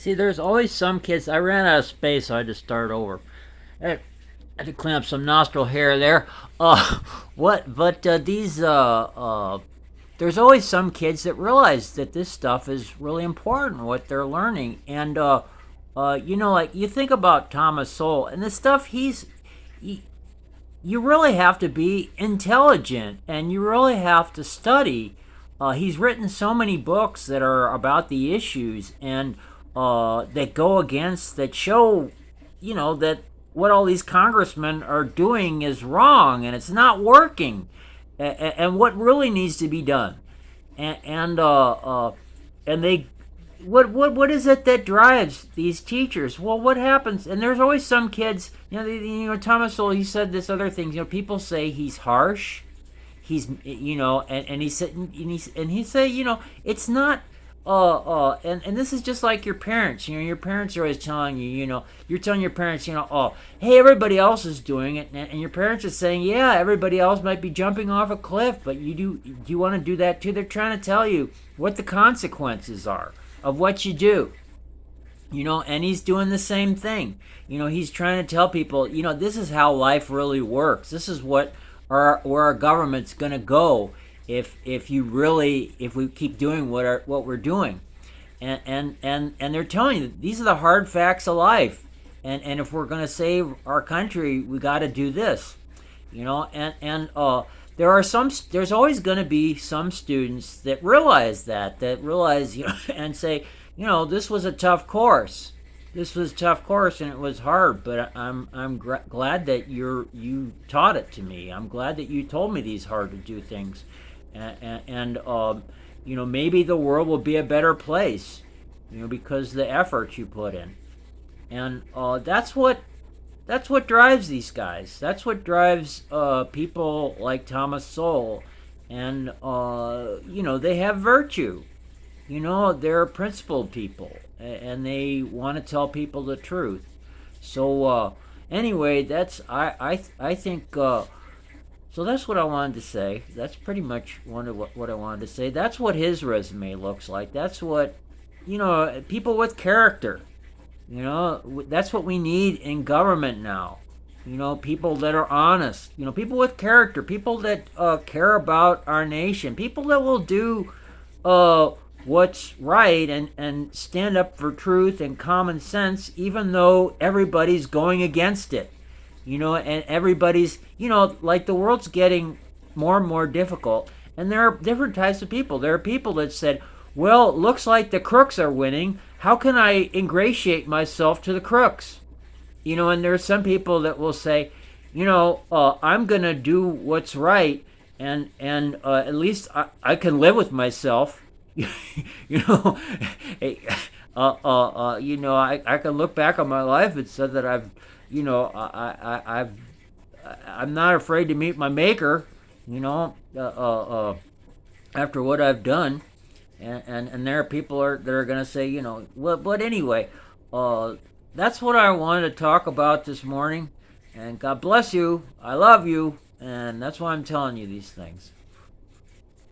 See, there's always some kids. I ran out of space, so I had to start over. I had to clean up some nostril hair there. Uh, what? But there's always some kids that realize that this stuff is really important, what they're learning, and like you think about Thomas Sowell and the stuff he, you really have to be intelligent and you really have to study. He's written so many books that are about the issues and that go against, that show, that what all these congressmen are doing is wrong and it's not working, and what really needs to be done. And they what is it that drives these teachers? Well, what happens? And there's always some kids. Thomas Sowell. He said this other thing. People say he's harsh. He's and he said and he say it's not. And this is just like your parents. Your parents are always telling you. You're telling your parents. Oh, hey, everybody else is doing it, and your parents are saying, yeah, everybody else might be jumping off a cliff, but do you want to do that too? They're trying to tell you what the consequences are of what you do. And he's doing the same thing. He's trying to tell people, this is how life really works. This is where our government's going to go if we keep doing what we're doing. And they're telling you these are the hard facts of life. And if we're going to save our country, we got to do this. There's always going to be some students that realize and say, this was a tough course. This was a tough course and it was hard, but I'm glad that you taught it to me. I'm glad that you told me these hard to do things, and maybe the world will be a better place, because of the effort you put in, and that's what drives these guys. That's what drives people like Thomas Sowell, and they have virtue. They're principled people, and they want to tell people the truth. So anyway, that's I think. So that's what I wanted to say. That's pretty much what I wanted to say. That's what his resume looks like. That's what people with character. That's what we need in government now. People that are honest. People with character. People that care about our nation. People that will do what's right and stand up for truth and common sense, even though everybody's going against it. And everybody's, like the world's getting more and more difficult. And there are different types of people. There are people that said, well, it looks like the crooks are winning. How can I ingratiate myself to the crooks? And there are some people that will say, I'm going to do what's right, and at least I can live with myself. I can look back on my life and say that I'm not afraid to meet my maker, after what I've done. And there are people that are going to say, well, but anyway, that's what I wanted to talk about this morning. And God bless you. I love you. And that's why I'm telling you these things.